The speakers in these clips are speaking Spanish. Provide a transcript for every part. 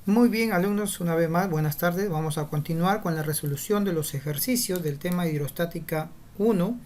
Muy bien, alumnos, una vez más, buenas tardes. Vamos a continuar con la resolución de los ejercicios del tema hidrostática 1.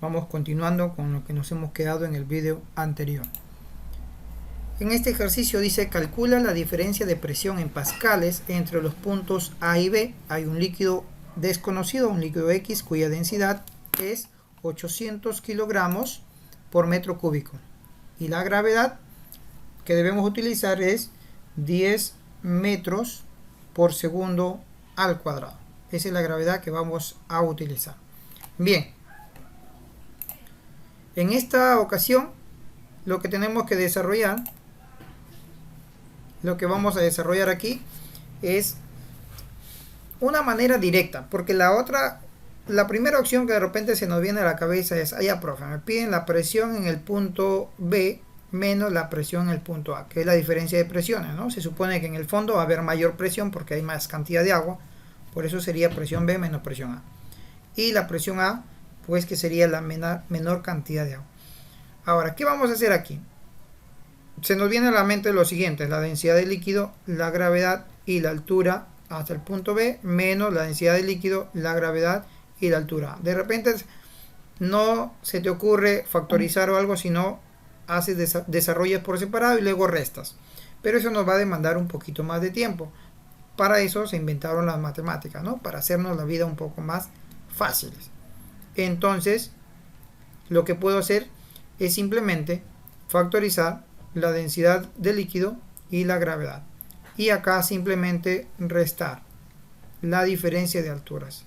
Vamos continuando con lo que nos hemos quedado en el video anterior. En este ejercicio dice: calcula la diferencia de presión en pascales entre los puntos A y B. Hay un líquido desconocido, un líquido X, cuya densidad es 800 kilogramos por metro cúbico. Y la gravedad que debemos utilizar es 10 metros por segundo al cuadrado. Esa es la gravedad que vamos a utilizar. Bien, en esta ocasión lo que tenemos que desarrollar, lo que vamos a desarrollar aquí es una manera directa, porque la primera opción que de repente se nos viene a la cabeza es: profe, me piden la presión en el punto B menos la presión en el punto A, que es la diferencia de presiones, ¿no? Se supone que en el fondo va a haber mayor presión porque hay más cantidad de agua, por eso sería presión B menos presión A. Y la presión A, pues que sería la menor cantidad de agua. Ahora, ¿qué vamos a hacer aquí? Se nos viene a la mente lo siguiente: la densidad del líquido, la gravedad y la altura hasta el punto B, menos la densidad del líquido, la gravedad y la altura. De repente no se te ocurre factorizar o algo, sino desarrollas por separado y luego restas. Pero eso nos va a demandar un poquito más de tiempo. Para eso se inventaron las matemáticas, ¿no? Para hacernos la vida un poco más fáciles. Entonces, lo que puedo hacer es simplemente factorizar la densidad del líquido y la gravedad. Y acá simplemente restar la diferencia de alturas.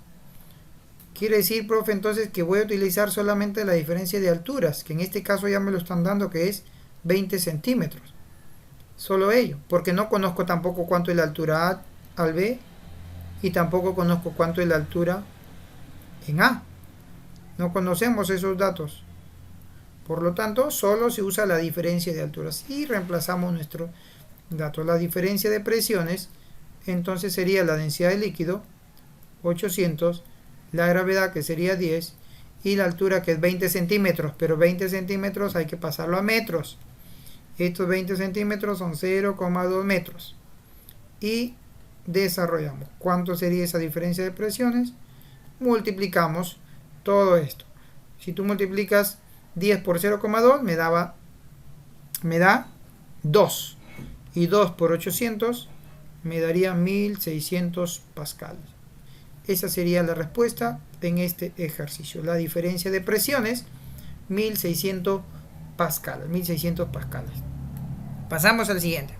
Quiere decir, profe, entonces que voy a utilizar solamente la diferencia de alturas, que en este caso ya me lo están dando, que es 20 centímetros. Solo ello, porque no conozco tampoco cuánto es la altura A al B y tampoco conozco cuánto es la altura en A. No conocemos esos datos. Por lo tanto, solo se usa la diferencia de alturas y reemplazamos nuestro dato. La diferencia de presiones, entonces sería la densidad del líquido, 800, la gravedad, que sería 10, y la altura, que es 20 centímetros, pero 20 centímetros hay que pasarlo a metros. Estos 20 centímetros son 0,2 metros. Y desarrollamos. ¿Cuánto sería esa diferencia de presiones? Multiplicamos todo esto. Si tú multiplicas 10 por 0,2 me da 2. Y 2 por 800 me daría 1600 pascales. Esa sería la respuesta en este ejercicio. La diferencia de presiones, 1600 pascales. 1600 pascales. Pasamos al siguiente.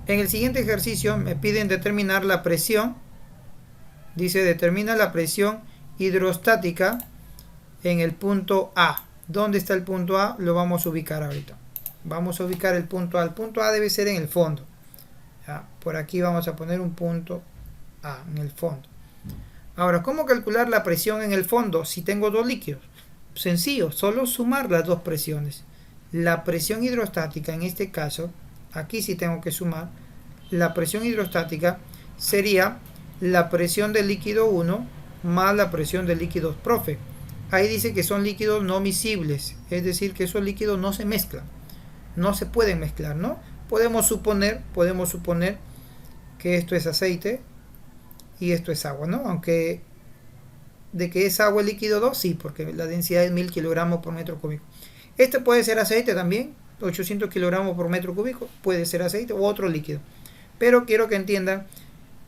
En el siguiente ejercicio me piden determinar la presión. Dice: determina la presión hidrostática en el punto A. ¿Dónde está el punto A? Lo vamos a ubicar ahorita. Vamos a ubicar el punto A. El punto A debe ser en el fondo. ¿Ya? Por aquí vamos a poner un punto A en el fondo. Ahora, ¿cómo calcular la presión en el fondo si tengo dos líquidos? Sencillo, solo sumar las dos presiones. La presión hidrostática, en este caso, aquí sí tengo que sumar. La presión hidrostática sería la presión del líquido 1 más la presión del líquido 2. Profe, ahí dice que son líquidos no miscibles, es decir, que esos líquidos no se mezclan, no se pueden mezclar, ¿no? Podemos suponer que esto es aceite y esto es agua, ¿no? Aunque de que es agua el líquido 2, sí, porque la densidad es 1000 kilogramos por metro cúbico. Este puede ser aceite también, 800 kilogramos por metro cúbico, puede ser aceite u otro líquido. Pero quiero que entiendan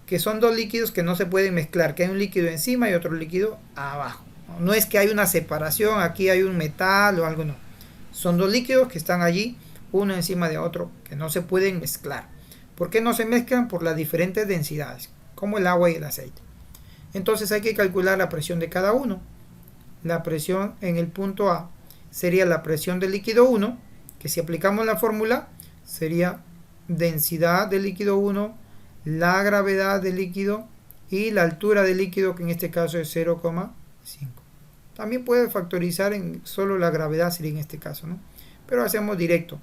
que son dos líquidos que no se pueden mezclar, que hay un líquido encima y otro líquido abajo. No es que hay una separación, aquí hay un metal o algo, no. Son dos líquidos que están allí, uno encima de otro, que no se pueden mezclar. ¿Por qué no se mezclan? Por las diferentes densidades, como el agua y el aceite. Entonces hay que calcular la presión de cada uno. La presión en el punto A sería la presión del líquido 1, que si aplicamos la fórmula sería densidad del líquido 1, la gravedad del líquido y la altura del líquido, que en este caso es 0,5. También puede factorizar en solo la gravedad, sería en este caso, ¿no? Pero hacemos directo.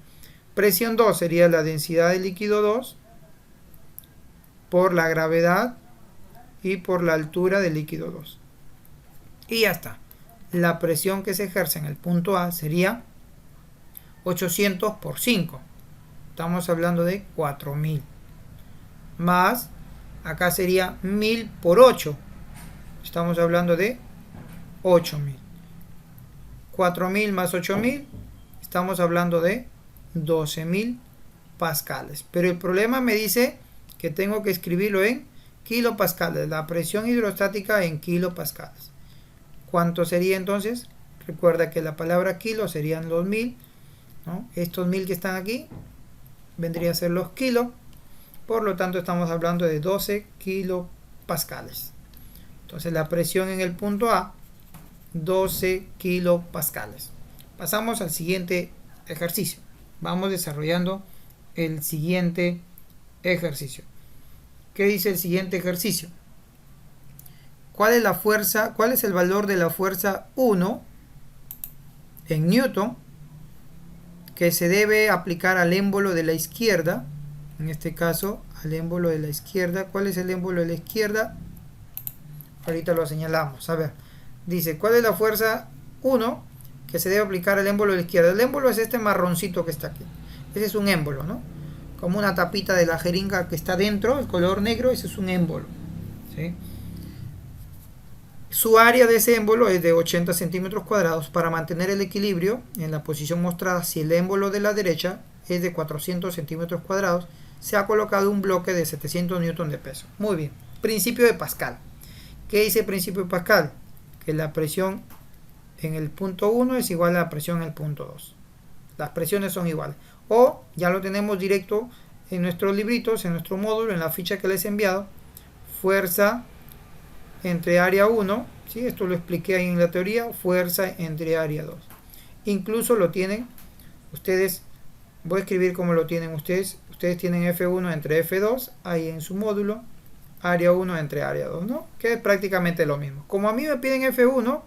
Presión 2 sería la densidad del líquido 2 por la gravedad y por la altura del líquido 2. Y ya está. La presión que se ejerce en el punto A sería 800 por 5. Estamos hablando de 4000. más, acá sería 1000 por 8. Estamos hablando de 8000. 4000 más 8000, estamos hablando de 12000 pascales. Pero el problema me dice que tengo que escribirlo en kilopascales, la presión hidrostática en kilopascales. ¿Cuánto sería entonces? Recuerda que la palabra kilo serían los 1000, ¿no? Estos 1000 que están aquí vendría a ser los kilos. Por lo tanto, estamos hablando de 12 kilopascales. Entonces, la presión en el punto A, 12 kilopascales. Pasamos al siguiente ejercicio. Vamos desarrollando el siguiente ejercicio. ¿Qué dice el siguiente ejercicio? ¿Cuál es la fuerza? ¿Cuál es el valor de la fuerza 1 en Newton que se debe aplicar al émbolo de la izquierda? En este caso, al émbolo de la izquierda. ¿Cuál es el émbolo de la izquierda? Ahorita lo señalamos. A ver, dice, ¿cuál es la fuerza 1 que se debe aplicar al émbolo de la izquierda? El émbolo es este marroncito que está aquí. Ese es un émbolo, ¿no? Como una tapita de la jeringa que está dentro, el color negro, ese es un émbolo, ¿sí? Su área de ese émbolo es de 80 centímetros cuadrados. Para mantener el equilibrio en la posición mostrada, si el émbolo de la derecha es de 400 centímetros cuadrados, se ha colocado un bloque de 700 newton de peso. Muy bien. Principio de Pascal. ¿Qué dice el principio de Pascal? Que la presión en el punto 1 es igual a la presión en el punto 2. Las presiones son iguales. O ya lo tenemos directo en nuestros libritos, en nuestro módulo, en la ficha que les he enviado. Fuerza entre área 1, ¿sí? Esto lo expliqué ahí en la teoría. Fuerza entre área 2. Incluso lo tienen ustedes. Voy a escribir como lo tienen ustedes. Ustedes tienen F1 entre F2 ahí en su módulo. Área 1 entre área 2, ¿no? Que es prácticamente lo mismo. Como a mí me piden F1,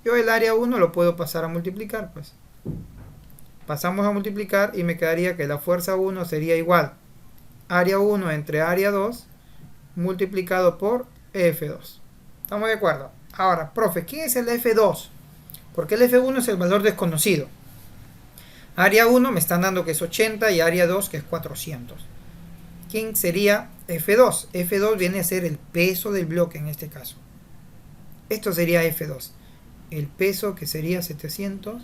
yo el área 1 lo puedo pasar a multiplicar, pues. Pasamos a multiplicar y me quedaría que la fuerza 1 sería igual área 1 entre área 2 multiplicado por F2. ¿Estamos de acuerdo? Ahora, profe, ¿quién es el F2? Porque el F1 es el valor desconocido. Área 1 me están dando que es 80 y área 2 que es 400. ¿Quién sería F2? F2 viene a ser el peso del bloque en este caso. Esto sería F2. El peso que sería 700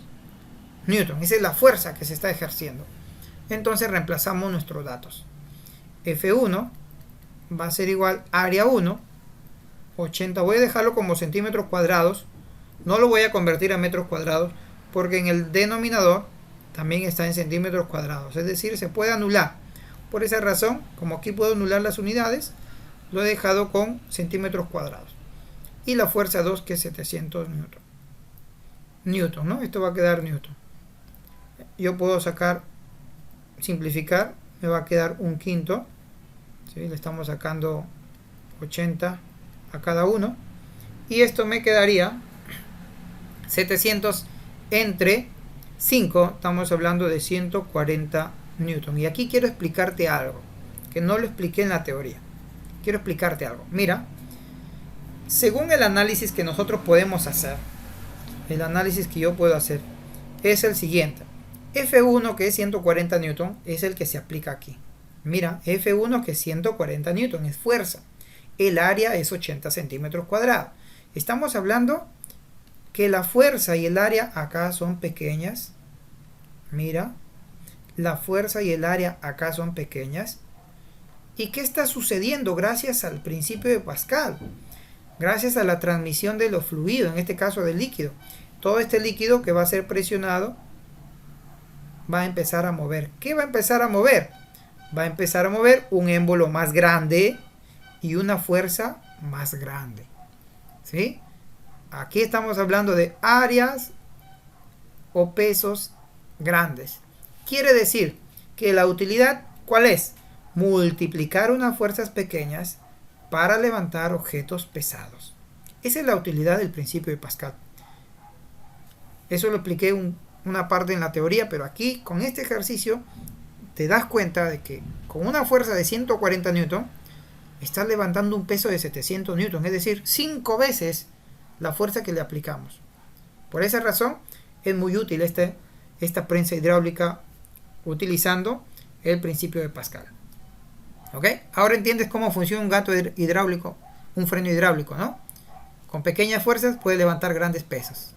newton. Esa es la fuerza que se está ejerciendo. Entonces reemplazamos nuestros datos. F1 va a ser igual a área 1, 80. Voy a dejarlo como centímetros cuadrados. No lo voy a convertir a metros cuadrados porque en el denominador también está en centímetros cuadrados. Es decir, se puede anular. Por esa razón, como aquí puedo anular las unidades, lo he dejado con centímetros cuadrados. Y la fuerza 2 que es 700 newton. Newton, ¿no? Esto va a quedar newton. Yo puedo sacar, simplificar, me va a quedar un quinto. ¿Sí? Le estamos sacando 80 a cada uno. Y esto me quedaría 700 entre 5. Estamos hablando de 140 newton. Y aquí quiero explicarte algo que no lo expliqué en la teoría. Quiero explicarte algo. Mira, según el análisis que nosotros podemos hacer, el análisis que yo puedo hacer es el siguiente. F1 que es 140 newton es el que se aplica aquí. Mira, F1 que es 140 newton es fuerza. El área es 80 centímetros cuadrados. Estamos hablando que la fuerza y el área acá son pequeñas. Mira, la fuerza y el área acá son pequeñas. ¿Y qué está sucediendo gracias al principio de Pascal? Gracias a la transmisión de los fluidos, en este caso del líquido. Todo este líquido que va a ser presionado va a empezar a mover. ¿Qué va a empezar a mover? Va a empezar a mover un émbolo más grande y una fuerza más grande. ¿Sí? Aquí estamos hablando de áreas o pesos grandes. Quiere decir que la utilidad, ¿cuál es? Multiplicar unas fuerzas pequeñas para levantar objetos pesados. Esa es la utilidad del principio de Pascal. Eso lo expliqué una parte en la teoría, pero aquí con este ejercicio te das cuenta de que con una fuerza de 140 newton estás levantando un peso de 700 newton, es decir, 5 veces la fuerza que le aplicamos. Por esa razón es muy útil esta prensa hidráulica utilizando el principio de Pascal. ¿Ok? Ahora entiendes cómo funciona un gato hidráulico, un freno hidráulico, ¿no? Con pequeñas fuerzas puede levantar grandes pesas.